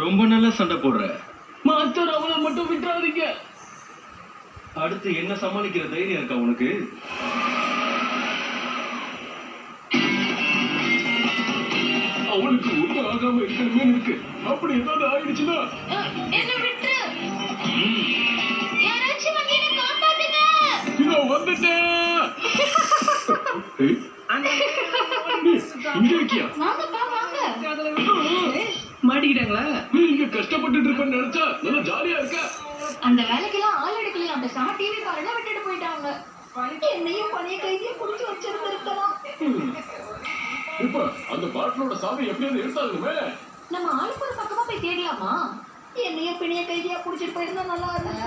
ரொம்ப நல்லா சண்டை போடுற. மாஸ்டர் அவளை மட்டும் விட்டுறாதீங்க. அடுத்து என்ன சமாளிக்கிற தைரியம் இருக்கா உனக்கு? அவளுக்கு ஒண்ணு ஆகாம இருக்கணுமே இருக்கு. அப்படி ஏதாவது ஆயிடுச்சுன்னா என்ன விட்டு யாராச்சும் வந்து என்ன காப்பாத்துங்க. நான் வந்துட்டேன். இங்க இருக்கியா? வாங்கப்பா வாங்க. மாட்டிக்கிட்டாங்களா? நீ இங்க கஷ்டப்பட்டு இருப்பேன்னு நினைச்சா நல்லா ஜாலியா இருக்க. அந்த வேலைக்கெல்லாம் ஆள் எடுக்கல. அந்த சார் டிவி காரனை விட்டுட்டு போயிட்டாங்க. என்னையும் பழைய கைதியும் புடிச்சு வச்சிருந்திருக்கலாம். இப்ப அந்த பாட்டிலோட சாவி எப்படியாவது எடுத்தாலுமே நம்ம ஆளுக்கு ஒரு பக்கமா போய் தேடலாமா? என்னையும் பிணைய கைதியா புடிச்சிட்டு போயிருந்தா நல்லா இருக்கும்.